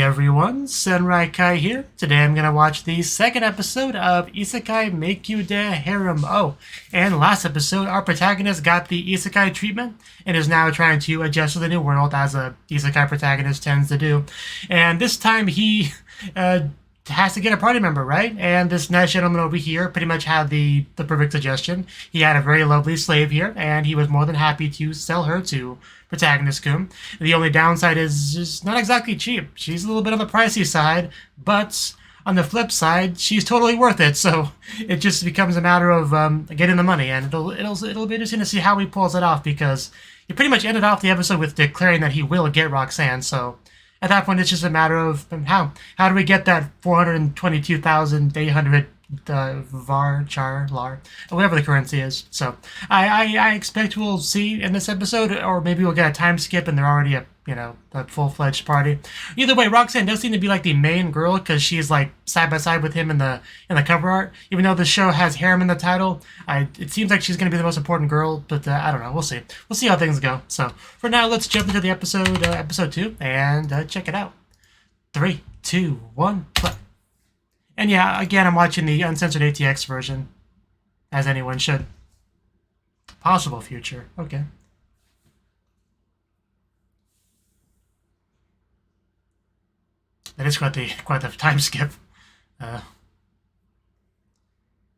everyone, Kai here. Today I'm gonna watch the second episode of Isekai Meikyuu de Harem. Oh, and last episode, our protagonist got the Isekai treatment and is now trying to adjust to the new world, as a Isekai protagonist tends to do. And this time he has to get a party member, right? And this nice gentleman over here pretty much had the perfect suggestion. He had a very lovely slave here, and he was more than happy to sell her to protagonist Kun. The only downside is just not exactly cheap. She's a little bit on the pricey side, but on the flip side, she's totally worth it. So it just becomes a matter of getting the money, and it'll be interesting to see how he pulls it off, because he pretty much ended off the episode with declaring that he will get Roxanne. So at that point, it's just a matter of how do we get that 422,800 lar, whatever the currency is. So I expect we'll see in this episode, or maybe we'll get a time skip and they're already a full-fledged party. Either way, Roxanne does seem to be like the main girl, because she's like side by side with him in the cover art. Even though the show has harem in the title, it seems like she's going to be the most important girl. But I don't know. We'll see. We'll see how things go. So for now, let's jump into the episode 2, and check it out. 3, 2, 1, play. And yeah, again, I'm watching the uncensored ATX version, as anyone should. Possible future. Okay. That is quite the time skip.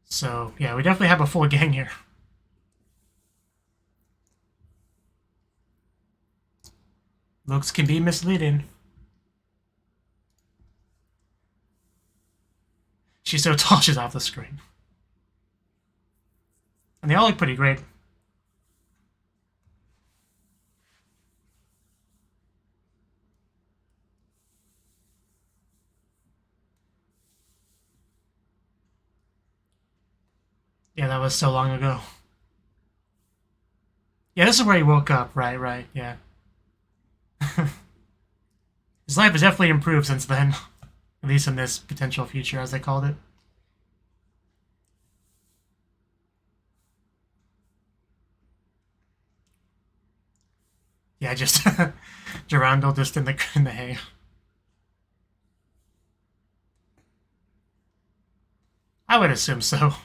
So yeah, we definitely have a full gang here. Looks can be misleading. She's so tall, she's off the screen. And they all look pretty great. Yeah, that was so long ago. Yeah, this is where he woke up. Right, yeah. His life has definitely improved since then. At least in this potential future, as they called it. Yeah, just Gerando just in the hay. I would assume so.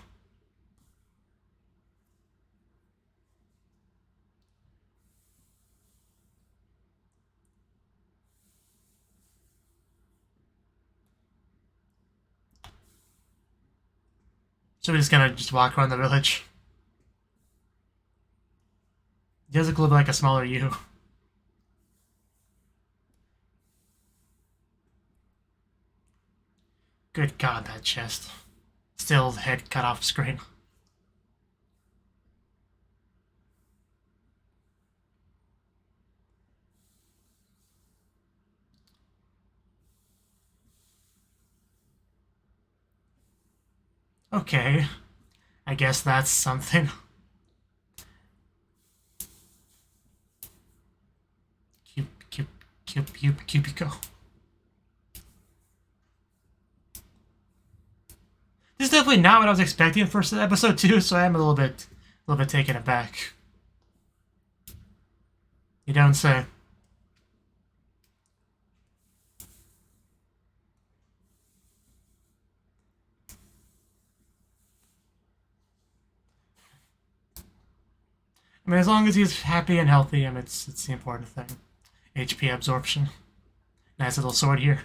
So we're just gonna walk around the village. He does look a little bit like a smaller you. Good God, that chest. Still head cut off screen. Okay. I guess that's something. Cubico. This is definitely not what I was expecting for episode 2, so I am a little bit taken aback. You don't say. I mean, as long as he's happy and healthy, it's the important thing. HP absorption. Nice little sword here.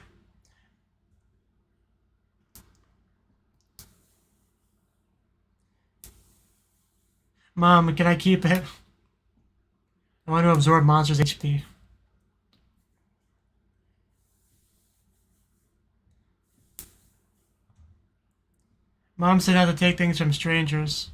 Mom, can I keep it? I want to absorb monsters' HP. Mom said I had to take things from strangers.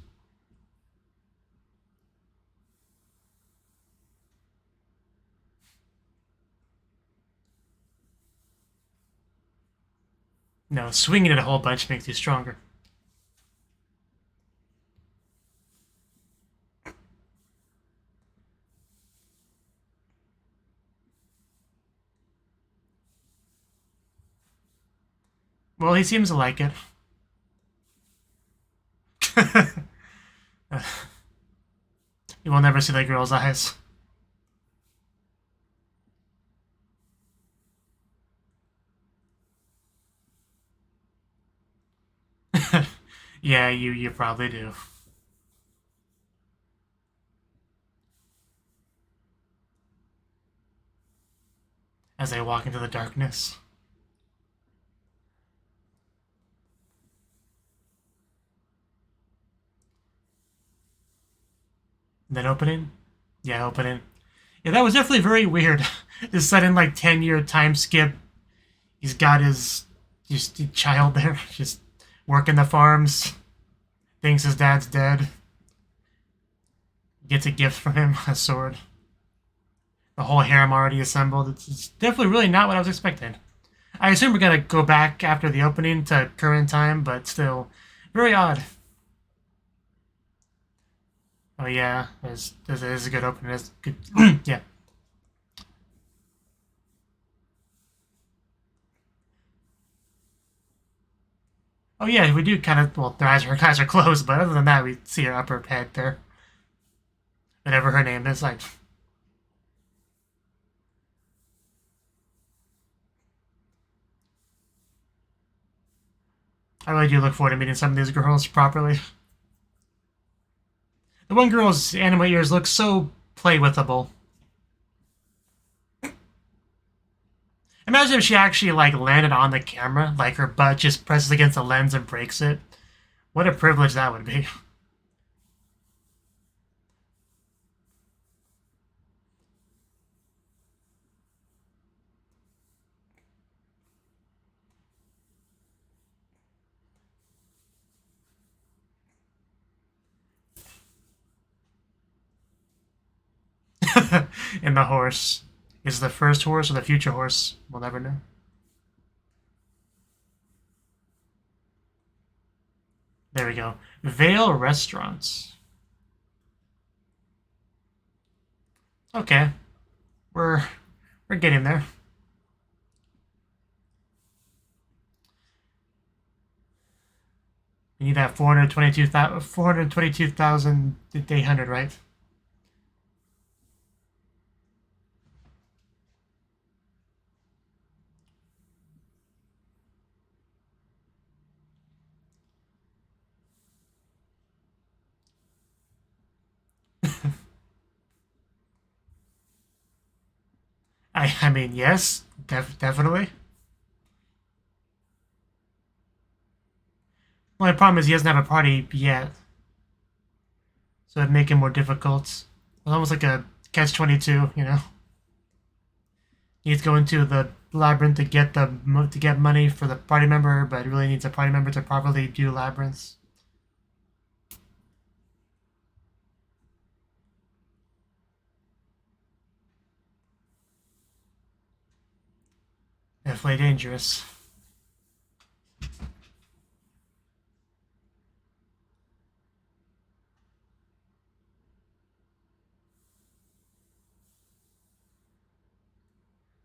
No, swinging it a whole bunch makes you stronger. Well, he seems to like it. You will never see that girl's eyes. Yeah, you probably do. As they walk into the darkness. And then opening? Yeah, opening. Yeah, that was definitely very weird. This sudden, like, 10-year time skip. He's got his just child there, just working the farms. Thinks his dad's dead. Gets a gift from him, a sword. The whole harem already assembled. It's definitely really not what I was expecting. I assume we're gonna go back after the opening to current time, but still, very odd. Oh yeah, this is a good opening. It's good. Yeah. Oh yeah, we do kind of. Well, her eyes are closed, but other than that, we see her upper head there. Whatever her name is, like. I really do look forward to meeting some of these girls properly. The one girl's anime ears look so play-withable. Imagine if she actually like landed on the camera, like her butt just presses against the lens and breaks it. What a privilege that would be. And the horse. Is the first horse or the future horse? We'll never know. There we go. Vale Restaurants. Okay. We're getting there. We need that 422,800, right? I mean, yes, definitely. The only problem is he doesn't have a party yet, so it'd make it more difficult. It's almost like a catch-22, you know. He needs to go into the labyrinth to get money for the party member, but really needs a party member to properly do labyrinths. Definitely dangerous.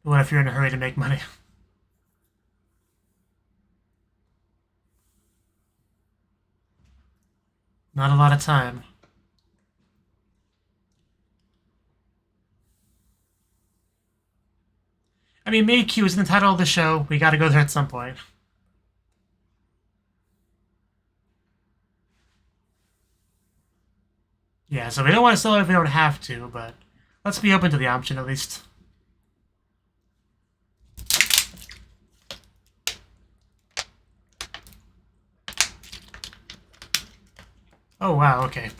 What if you're in a hurry to make money? Not a lot of time. I mean, Meikyuu is in the title of the show. We gotta go there at some point. Yeah, so we don't want to sell it if we don't have to, but let's be open to the option at least. Oh, wow, okay.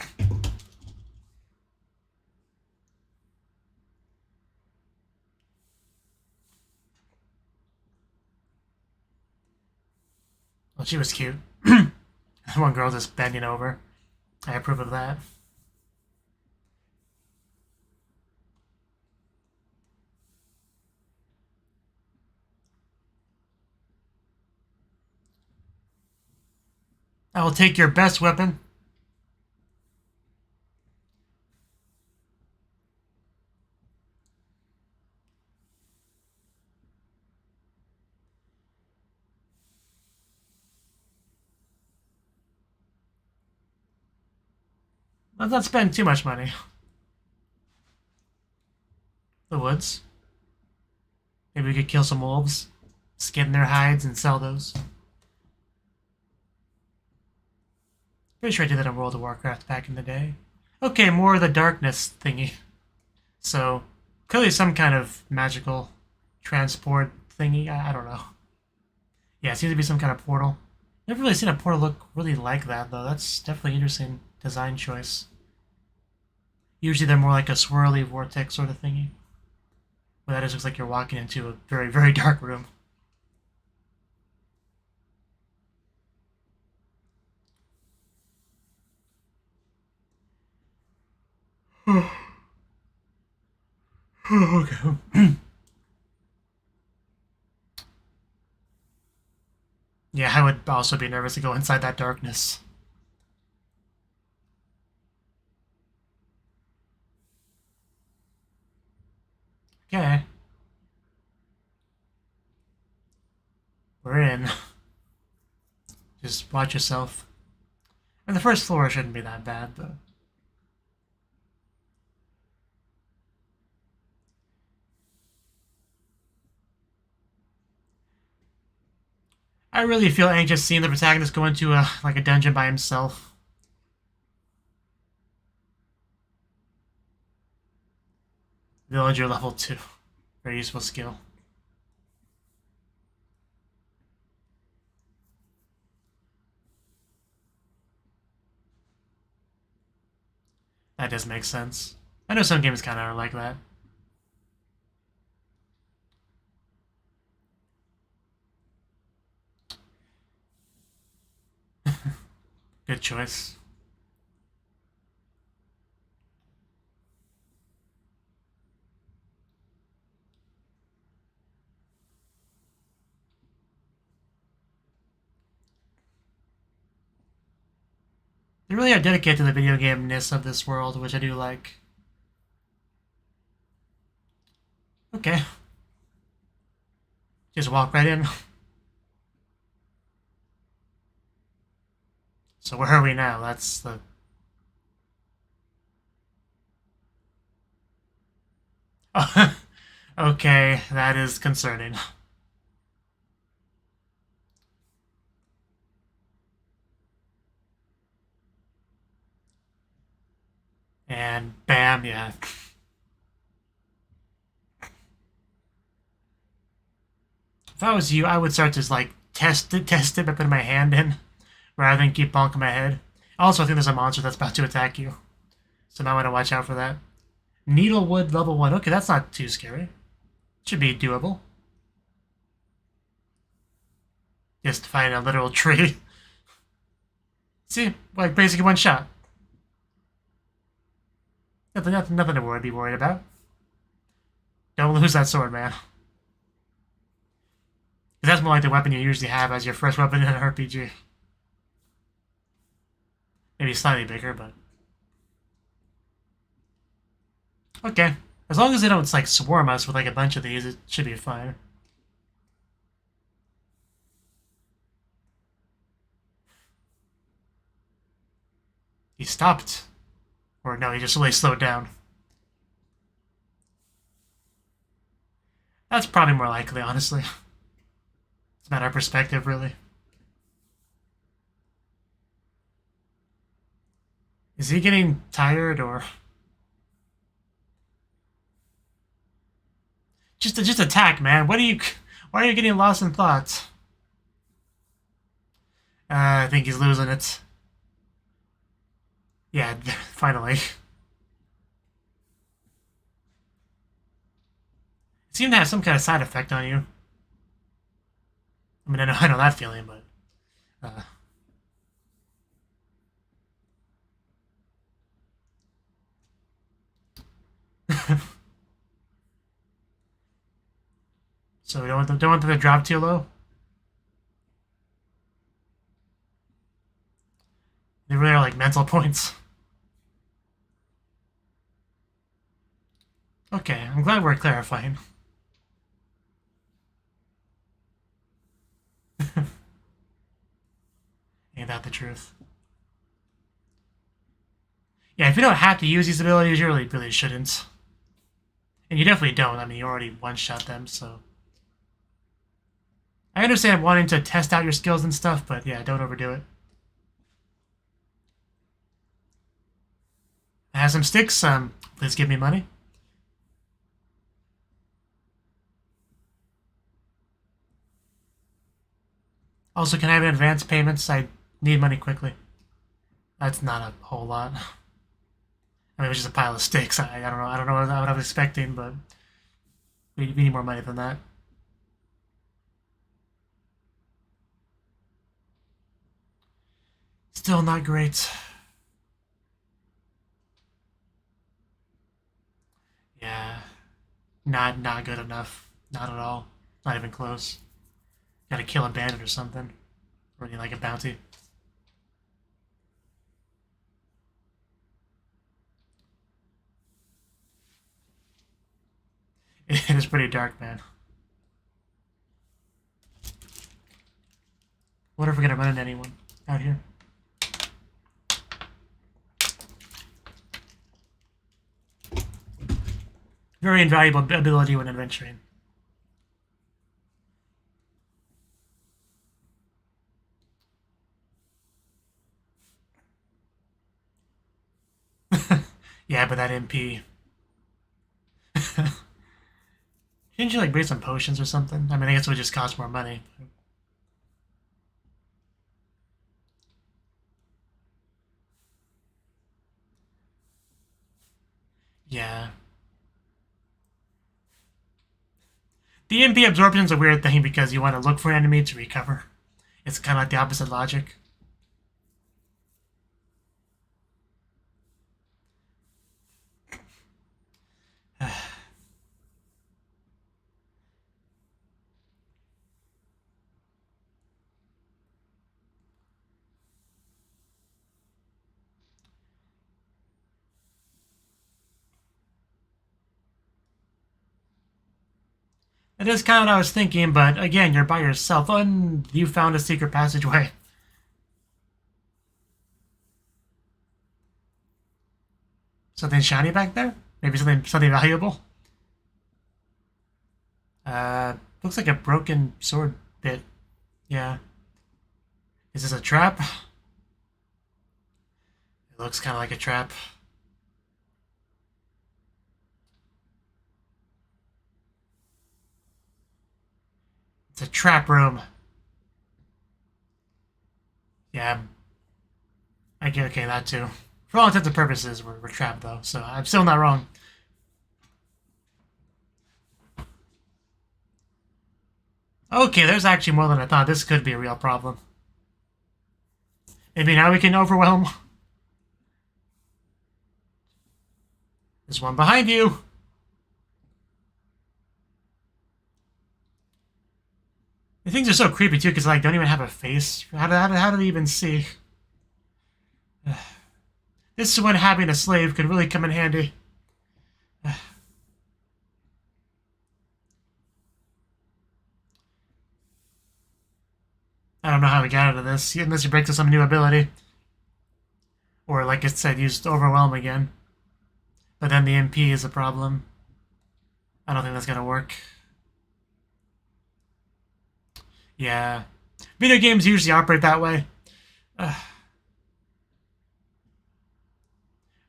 Well, she was cute. One girl just bending over. I approve of that. I will take your best weapon. Let's not spend too much money. The woods. Maybe we could kill some wolves, skin their hides, and sell those. Pretty sure I did that in World of Warcraft back in the day. Okay, more of the darkness thingy. So, clearly some kind of magical transport thingy. I don't know. Yeah, it seems to be some kind of portal. Never really seen a portal look really like that, though. That's definitely an interesting design choice. Usually they're more like a swirly vortex sort of thingy. But that just looks like you're walking into a very, very dark room. Okay. Yeah, I would also be nervous to go inside that darkness. Okay. We're in. Just watch yourself. And the first floor shouldn't be that bad, though. I really feel anxious seeing the protagonist go into like a dungeon by himself. Villager level 2. Very useful skill. That does make sense. I know some games kind of are like that. Good choice. They really are dedicated to the video game-ness of this world, which I do like. Okay. Just walk right in. So where are we now? That's the... Oh, okay, that is concerning. And bam, yeah. If I was you, I would start to like test it by putting my hand in, rather than keep bonking my head. Also, I think there's a monster that's about to attack you, so now I want to watch out for that. Needlewood level 1. Okay, that's not too scary. Should be doable. Just find a literal tree. See, like basically one shot. Nothing to be worried about. Don't lose that sword, man. That's more like the weapon you usually have as your first weapon in an RPG. Maybe slightly bigger, but... Okay. As long as they don't, like, swarm us with, like, a bunch of these, it should be fine. He stopped. Or no, he just really slowed down. That's probably more likely, honestly. It's a matter of perspective, really. Is he getting tired, or... Just attack, man. Why are you getting lost in thought? I think he's losing it. Yeah, finally. It seemed to have some kind of side effect on you. I mean, I know that feeling, but... So we don't want them to drop too low? They really are like mental points. Okay, I'm glad we're clarifying. Ain't that the truth? Yeah, if you don't have to use these abilities, you really shouldn't. And you definitely don't. I mean, you already one-shot them, so... I understand wanting to test out your skills and stuff, but yeah, don't overdo it. some sticks. Please give me money. Also, can I have advance payments? I need money quickly. That's not a whole lot. I mean, it was just a pile of sticks. I don't know. I don't know what I was expecting, but we need more money than that. Still not great. Yeah, not good enough. Not at all. Not even close. Gotta kill a bandit or something. Or you like a bounty. It is pretty dark, man. Wonder if we're gonna run into anyone out here. Very invaluable ability when adventuring. Yeah, but that MP. Shouldn't you like bring some potions or something? I mean, I guess it would just cost more money. Yeah. The MP absorption is a weird thing because you want to look for an enemy to recover. It's kind of like the opposite logic. It is kind of what I was thinking, but again, you're by yourself, and you found a secret passageway. Something shiny back there? Maybe something valuable? Looks like a broken sword bit. Yeah. Is this a trap? It looks kind of like a trap. It's a trap room. Yeah. Okay, that too. For all intents and purposes, we're trapped though, so I'm still not wrong. Okay, there's actually more than I thought. This could be a real problem. Maybe now we can overwhelm. There's one behind you. The things are so creepy too, because like don't even have a face. How do they even see? This is when having a slave could really come in handy. I don't know how we got out of this, unless he breaks us some new ability. Or, like I said, used Overwhelm again. But then the MP is a problem. I don't think that's gonna work. Yeah. Video games usually operate that way.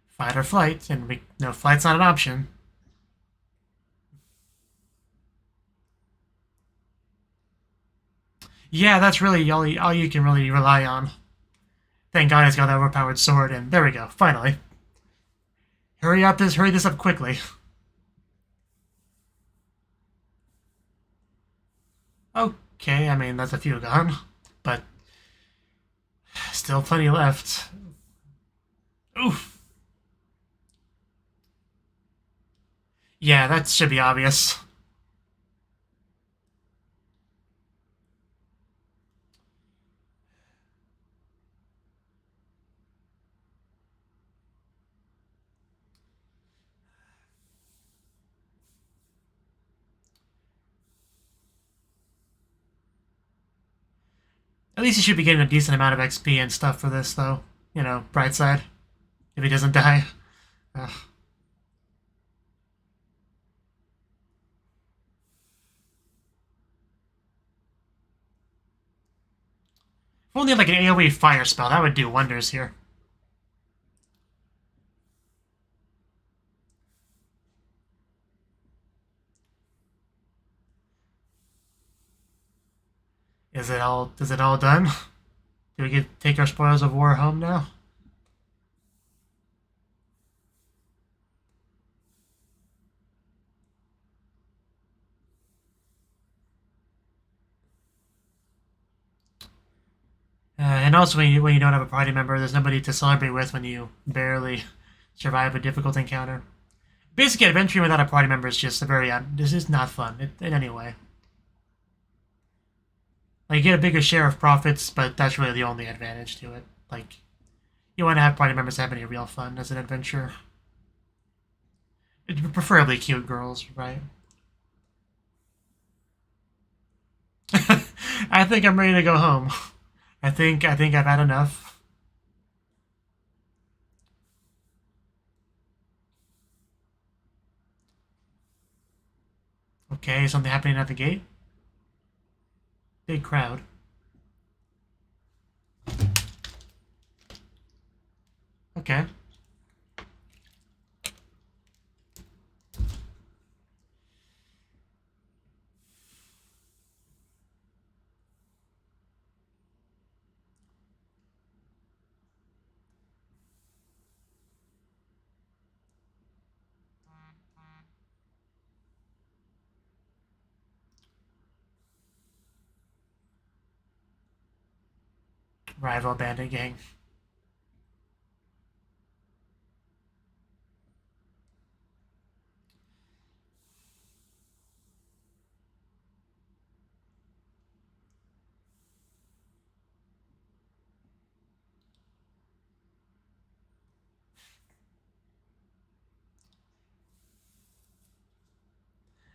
Fight or flight, and no, flight's not an option. Yeah, that's really all you can really rely on. Thank God he's got that overpowered sword, and there we go, finally. Hurry this up quickly. Okay, I mean, that's a few gone, but still plenty left. Oof. Yeah, that should be obvious. At least he should be getting a decent amount of XP and stuff for this, though. You know, bright side. If he doesn't die. Ugh. If only like an AoE fire spell, that would do wonders here. Is it all done? Do we take our spoils of war home now? And also, when you don't have a party member, there's nobody to celebrate with when you barely survive a difficult encounter. Basically, adventuring without a party member is just this is not fun in any way. Like, you get a bigger share of profits, but that's really the only advantage to it. Like, you want to have party members have any real fun as an adventure. Preferably cute girls, right? I think I'm ready to go home. I think I've had enough. Okay, something happening at the gate. Big crowd. Okay. Rival bandit gang.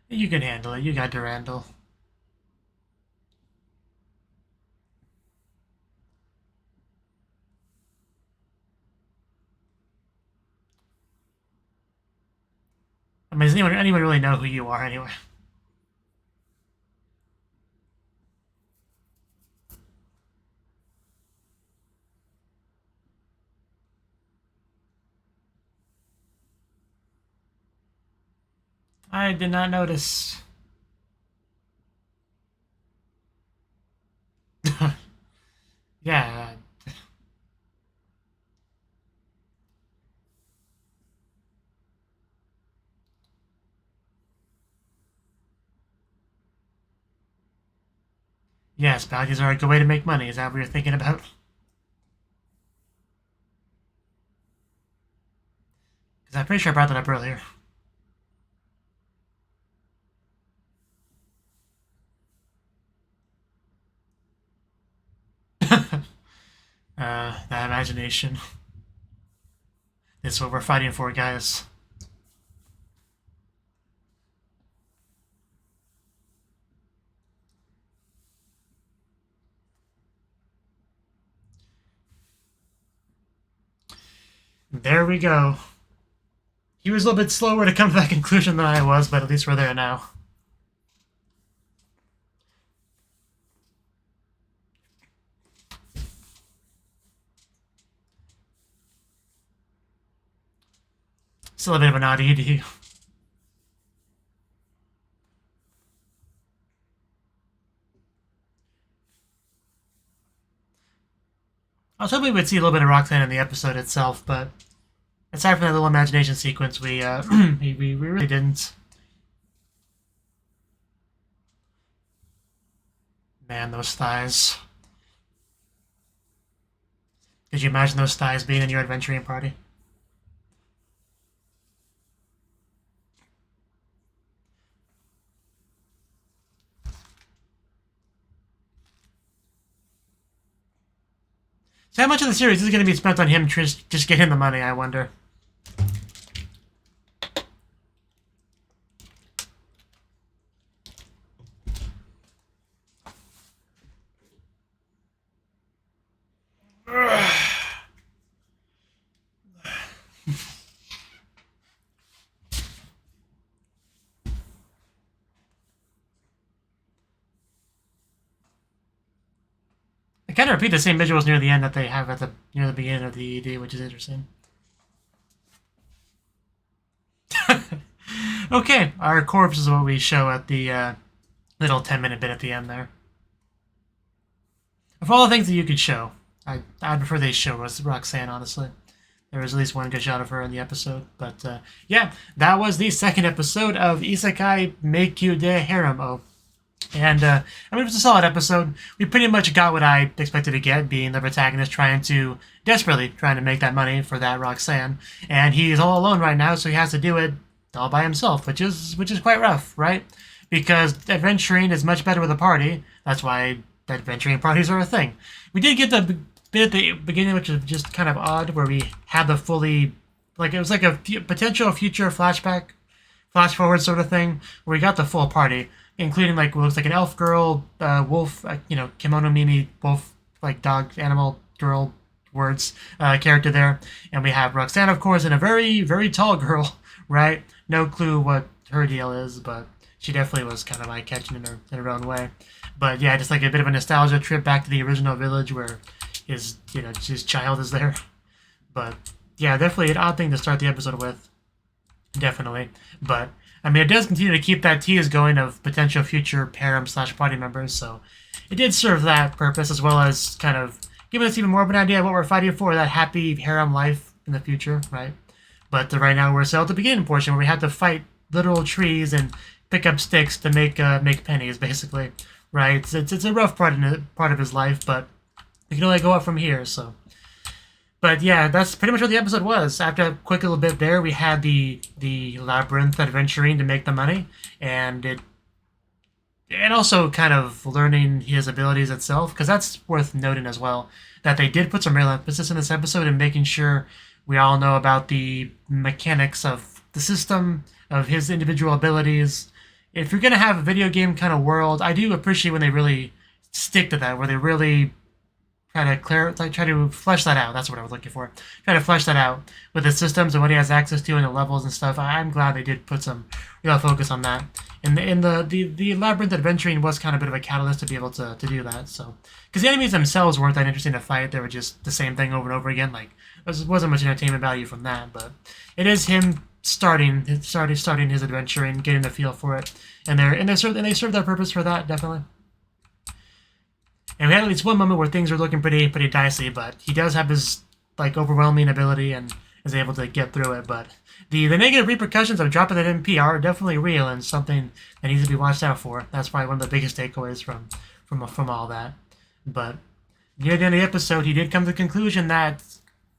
You can handle it. You got Durandal. I mean, does anyone really know who you are anyway? I did not notice. Yeah. Yes, bounties are a good way to make money. Is that what you're thinking about? Because I'm pretty sure I brought that up earlier. That imagination. This is what we're fighting for, guys. There we go. He was a little bit slower to come to that conclusion than I was, but at least we're there now. Still a bit of an odd ED. I was hoping we'd see a little bit of Roxanne in the episode itself, but aside from that little imagination sequence, we we really didn't. Man, those thighs. Could you imagine those thighs being in your adventuring party? So how much of the series is going to be spent on him just getting the money, I wonder? Kind of repeat the same visuals near the end that they have at near the beginning of the ED, which is interesting. Okay, our corpse is what we show at the little 10-minute bit at the end there. Of all the things that you could show, I'd prefer they show Roxanne, honestly. There was at least one good shot of her in the episode. But yeah, that was the second episode of Isekai Meikyuu de Harem. Oh. And I mean, it was a solid episode. We pretty much got what I expected to get, being the protagonist desperately trying to make that money for that Roxanne. And he's all alone right now, so he has to do it all by himself, which is quite rough, right? Because adventuring is much better with a party. That's why adventuring parties are a thing. We did get the bit at the beginning, which is just kind of odd, where we had the fully, like, it was like a potential future flash forward sort of thing, where we got the full party, including like what looks like an elf girl, wolf, kimono mimi, wolf, like dog, animal, girl, words, character there. And we have Roxanne, of course, and a very, very tall girl, right? No clue what her deal is, but she definitely was kind of eye-catching in her own way. But yeah, just like a bit of a nostalgia trip back to the original village where his child is there. But yeah, definitely an odd thing to start the episode with. Definitely. But I mean, it does continue to keep that tease going of potential future harem/party members, so it did serve that purpose, as well as kind of giving us even more of an idea of what we're fighting for, that happy harem life in the future, right? But right now we're still at the beginning portion where we have to fight literal trees and pick up sticks to make pennies, basically, right? It's a rough part of his life, but you can only go up from here, so. But yeah, that's pretty much what the episode was. After a quick little bit there, we had the Labyrinth adventuring to make the money, and also kind of learning his abilities itself, because that's worth noting as well, that they did put some real emphasis in this episode in making sure we all know about the mechanics of the system, of his individual abilities. If you're going to have a video game kind of world, I do appreciate when they really stick to that, where they really try to flesh that out. That's what I was looking for. Try to flesh that out with the systems and what he has access to and the levels and stuff. I'm glad they did put some real focus on that. And the Labyrinth adventuring was kind of a bit of a catalyst to be able to do that. So, because the enemies themselves weren't that interesting to fight. They were just the same thing over and over again. Like, there wasn't much entertainment value from that. But it is him starting his adventuring, getting the feel for it, and they serve their purpose for that, definitely. And we had at least one moment where things are looking pretty dicey, but he does have his like overwhelming ability and is able to get through it. But the negative repercussions of dropping that MP are definitely real and something that needs to be watched out for. That's probably one of the biggest takeaways from all that. But near the end of the episode, he did come to the conclusion that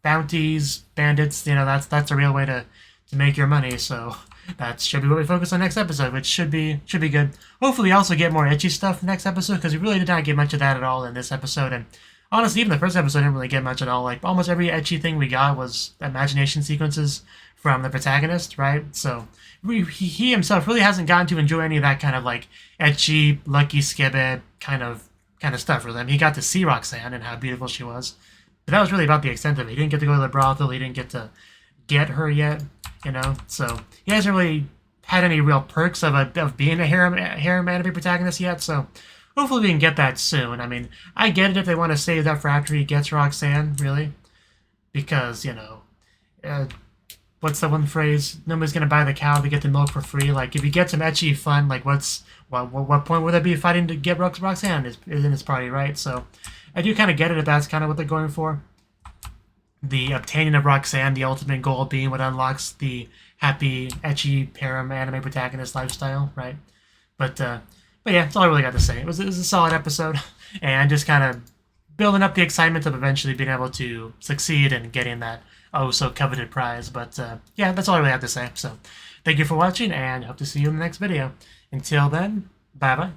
bounties, bandits, that's a real way to make your money. So that should be what we focus on next episode, which should be good. Hopefully, we also get more ecchi stuff next episode, because we really did not get much of that at all in this episode. And honestly, even the first episode didn't really get much at all. Like, almost every ecchi thing we got was imagination sequences from the protagonist, right? So he himself really hasn't gotten to enjoy any of that kind of like ecchi, lucky skibbe kind of stuff. Really, I mean, he got to see Roxanne and how beautiful she was, but that was really about the extent of it. He didn't get to go to the brothel. He didn't get to get her yet. So he hasn't really had any real perks of being a harem anime protagonist yet, so hopefully we can get that soon. I mean, I get it if they want to save that for after he gets Roxanne, really, because, what's the one phrase? Nobody's going to buy the cow to get the milk for free. Like, if you get some ecchi fun, like, what point would there be fighting to get Roxanne is in his party, right? So I do kind of get it if that's kind of what they're going for. The obtaining of Roxanne, the ultimate goal being what unlocks the happy, ecchi, harem anime protagonist lifestyle, right? But yeah, that's all I really got to say. It was a solid episode, and just kind of building up the excitement of eventually being able to succeed in getting that so coveted prize. But yeah, that's all I really have to say. So thank you for watching, and hope to see you in the next video. Until then, bye-bye.